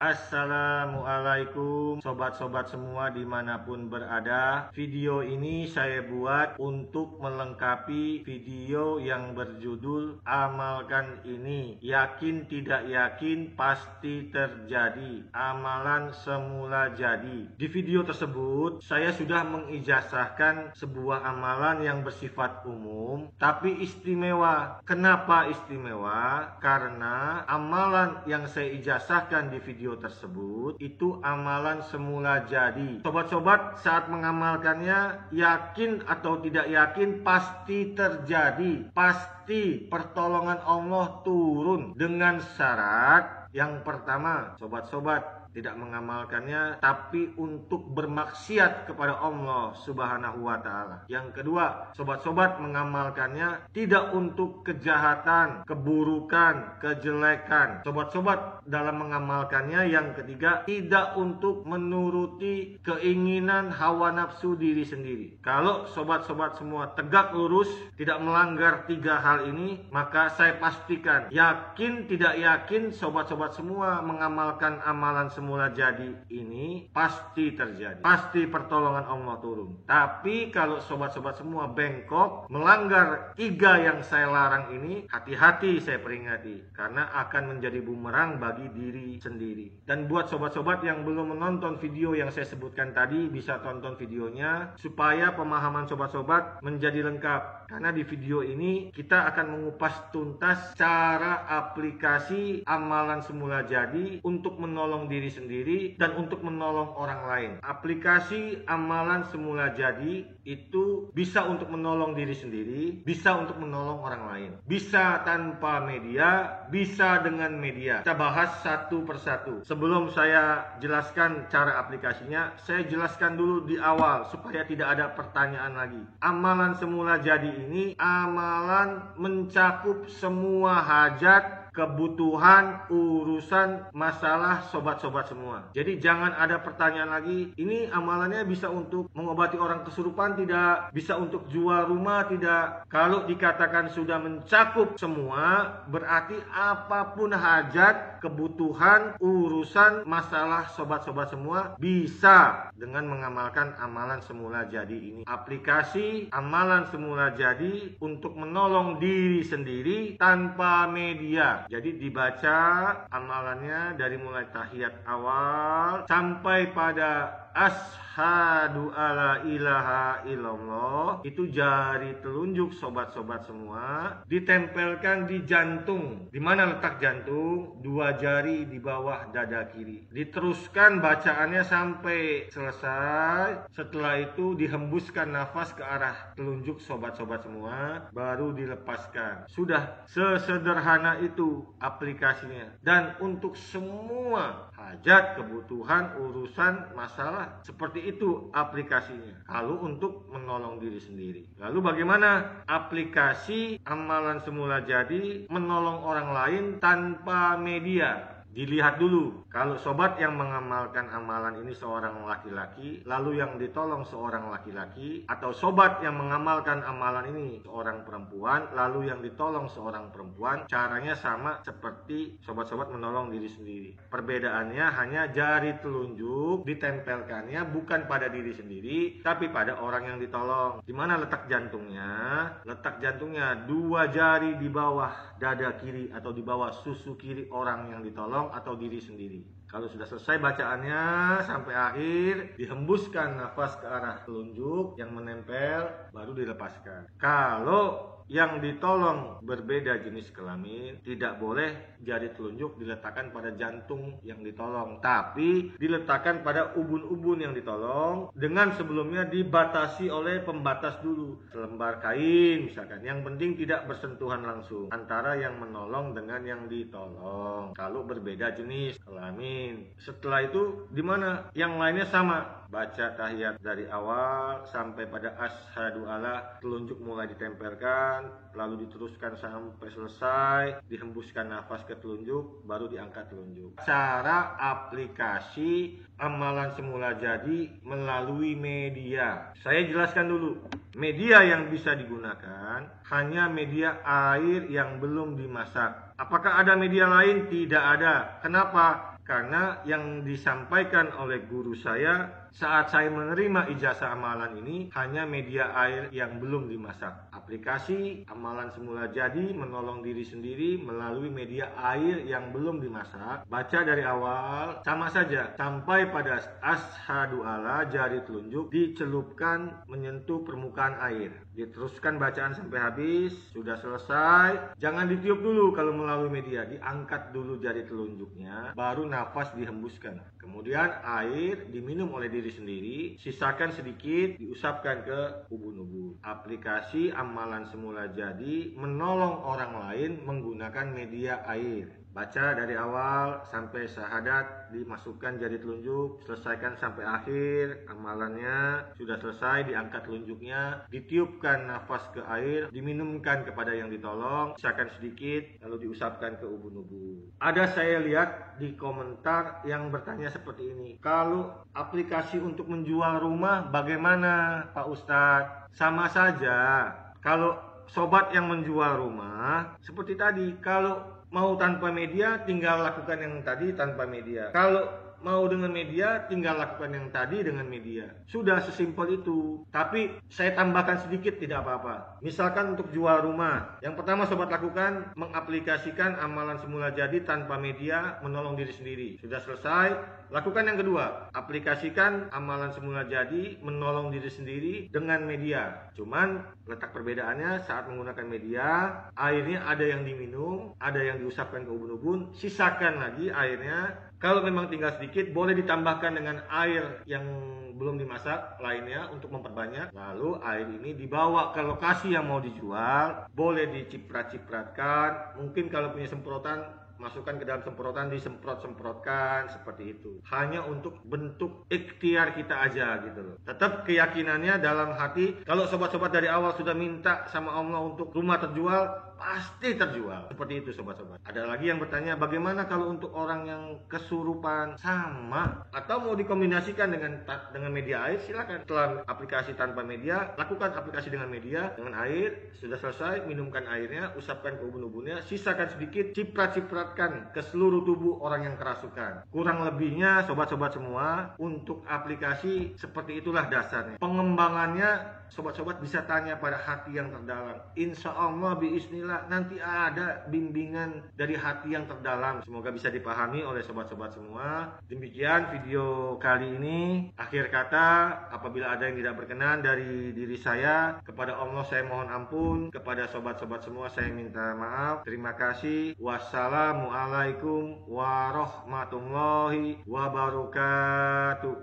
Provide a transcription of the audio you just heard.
Assalamualaikum sobat-sobat semua dimanapun berada. Video ini saya buat untuk melengkapi video yang berjudul Amalkan Ini, Yakin Tidak Yakin Pasti Terjadi, Amalan Semula Jadi. Di video tersebut saya sudah mengijazahkan sebuah amalan yang bersifat umum tapi istimewa. Kenapa istimewa? Karena amalan yang saya ijazahkan di video tersebut itu amalan semula jadi. Sobat-sobat saat mengamalkannya yakin atau tidak yakin pasti terjadi, pasti pertolongan Allah turun dengan syarat yang pertama, sobat-sobat tidak mengamalkannya tapi untuk bermaksiat kepada Allah Subhanahu wa Ta'ala. Yang kedua, sobat-sobat mengamalkannya tidak untuk kejahatan, keburukan, kejelekan. Sobat-sobat dalam mengamalkannya yang ketiga, tidak untuk menuruti keinginan hawa nafsu diri sendiri. Kalau sobat-sobat semua tegak lurus, tidak melanggar tiga hal ini, maka saya pastikan yakin tidak yakin sobat-sobat semua mengamalkan amalan semula jadi ini pasti terjadi, pasti pertolongan Allah turun. Tapi kalau sobat-sobat semua bengkok melanggar tiga yang saya larang ini, hati-hati, saya peringati, karena akan menjadi bumerang bagi diri sendiri. Dan buat sobat-sobat yang belum menonton video yang saya sebutkan tadi, bisa tonton videonya supaya pemahaman sobat-sobat menjadi lengkap. Karena di video ini kita akan mengupas tuntas cara aplikasi amalan semula jadi untuk menolong diri sendiri dan untuk menolong orang lain. Aplikasi amalan semula jadi itu bisa untuk menolong diri sendiri, bisa untuk menolong orang lain. Bisa tanpa media, bisa dengan media. Kita bahas satu persatu. Sebelum saya jelaskan cara aplikasinya, saya jelaskan dulu di awal supaya tidak ada pertanyaan lagi. Amalan semula jadi ini amalan mencakup semua hajat, kebutuhan, urusan, masalah sobat-sobat semua. Jadi jangan ada pertanyaan lagi, ini amalannya bisa untuk mengobati orang kesurupan tidak, bisa untuk jual rumah tidak. Kalau dikatakan sudah mencakup semua, berarti apapun hajat, kebutuhan, urusan, masalah sobat-sobat semua bisa dengan mengamalkan amalan semula jadi ini. Aplikasi amalan semula jadi untuk menolong diri sendiri tanpa media. Jadi dibaca amalannya dari mulai tahiyat awal sampai pada asyhadu alla ilaha illallah. Itu jari telunjuk sobat-sobat semua ditempelkan di jantung. Di mana letak jantung? Dua jari di bawah dada kiri. Diteruskan bacaannya sampai selesai. Setelah itu dihembuskan nafas ke arah telunjuk sobat-sobat semua, baru dilepaskan. Sudah sesederhana itu aplikasinya. Dan untuk semua hajat, kebutuhan, urusan, masalah, seperti itu aplikasinya. Lalu untuk menolong diri sendiri. Lalu bagaimana aplikasi amalan semula jadi menolong orang lain tanpa media? Dilihat dulu, kalau sobat yang mengamalkan amalan ini seorang laki-laki, lalu yang ditolong seorang laki-laki, atau sobat yang mengamalkan amalan ini seorang perempuan, lalu yang ditolong seorang perempuan, caranya sama seperti sobat-sobat menolong diri sendiri. Perbedaannya hanya jari telunjuk ditempelkannya bukan pada diri sendiri, tapi pada orang yang ditolong. Di mana letak jantungnya? Letak jantungnya dua jari di bawah dada kiri atau di bawah susu kiri orang yang ditolong atau diri sendiri. Kalau sudah selesai bacaannya sampai akhir, dihembuskan nafas ke arah telunjuk yang menempel, baru dilepaskan. Kalau yang ditolong berbeda jenis kelamin, tidak boleh jari telunjuk diletakkan pada jantung yang ditolong, tapi diletakkan pada ubun-ubun yang ditolong dengan sebelumnya dibatasi oleh pembatas dulu, selembar kain misalkan. Yang penting tidak bersentuhan langsung antara yang menolong dengan yang ditolong. Kalau berbeda jenis kelamin, setelah itu di mana yang lainnya sama, baca tahiyat dari awal sampai pada asyhadu alla, telunjuk mulai ditempelkan, lalu diteruskan sampai selesai, dihembuskan nafas ke telunjuk, baru diangkat telunjuk. Cara aplikasi amalan semula jadi melalui media. Saya jelaskan dulu. Media yang bisa digunakan hanya media air yang belum dimasak. Apakah ada media lain? Tidak ada. Kenapa? Karena yang disampaikan oleh guru saya saat saya menerima ijazah amalan ini hanya media air yang belum dimasak. Aplikasi amalan semula jadi menolong diri sendiri melalui media air yang belum dimasak. Baca dari awal sama saja sampai pada asyhadu alla jari telunjuk dicelupkan menyentuh permukaan air. Diteruskan bacaan sampai habis, sudah selesai. Jangan ditiup dulu kalau melalui media, diangkat dulu jari telunjuknya, baru nafas dihembuskan. Kemudian air diminum oleh diri sendiri, sisakan sedikit, diusapkan ke ubun-ubun. Aplikasi amalan semula jadi menolong orang lain menggunakan media air. Baca dari awal sampai syahadat, dimasukkan jari telunjuk, selesaikan sampai akhir amalannya, sudah selesai diangkat telunjuknya, ditiupkan nafas ke air, diminumkan kepada yang ditolong, sisakan sedikit, lalu diusapkan ke ubun-ubun. Ada saya lihat di komentar yang bertanya seperti ini, kalau aplikasi untuk menjual rumah bagaimana Pak Ustadz? Sama saja, kalau sobat yang menjual rumah, seperti tadi, kalau mau tanpa media, tinggal lakukan yang tadi tanpa media. Kalau mau dengan media, tinggal lakukan yang tadi dengan media. Sudah sesimpel itu. Tapi saya tambahkan sedikit, tidak apa-apa. Misalkan untuk jual rumah, yang pertama sobat lakukan, mengaplikasikan amalan semula jadi tanpa media, menolong diri sendiri. Sudah selesai, lakukan yang kedua, aplikasikan amalan semula jadi, menolong diri sendiri dengan media. Cuman letak perbedaannya saat menggunakan media, airnya ada yang diminum, ada yang diusapkan ke ubun-ubun, sisakan lagi airnya. Kalau memang tinggal sedikit, boleh ditambahkan dengan air yang belum dimasak lainnya untuk memperbanyak. Lalu air ini dibawa ke lokasi yang mau dijual, boleh diciprat-cipratkan. Mungkin kalau punya semprotan, masukkan ke dalam semprotan, disemprot-semprotkan seperti itu. Hanya untuk bentuk ikhtiar kita aja gitu loh. Tetap keyakinannya dalam hati. Kalau sobat-sobat dari awal sudah minta sama Allah untuk rumah terjual, pasti terjual. Seperti itu sobat-sobat. Ada lagi yang bertanya, bagaimana kalau untuk orang yang kesurupan? Sama. Atau mau dikombinasikan dengan media air, silakan. Setelah aplikasi tanpa media, lakukan aplikasi dengan media, dengan air. Sudah selesai, minumkan airnya, usapkan ke ubun-ubunnya, sisakan sedikit, ciprat-ciprat ke seluruh tubuh orang yang kerasukan. Kurang lebihnya sobat-sobat semua, untuk aplikasi seperti itulah dasarnya. Pengembangannya sobat-sobat bisa tanya pada hati yang terdalam. Insya Allah biiznillah nanti ada bimbingan dari hati yang terdalam. Semoga bisa dipahami oleh sobat-sobat semua. Demikian video kali ini. Akhir kata, apabila ada yang tidak berkenan dari diri saya, kepada Allah saya mohon ampun. Kepada sobat-sobat semua saya minta maaf. Terima kasih. Wassalamualaikum warahmatullahi wabarakatuh.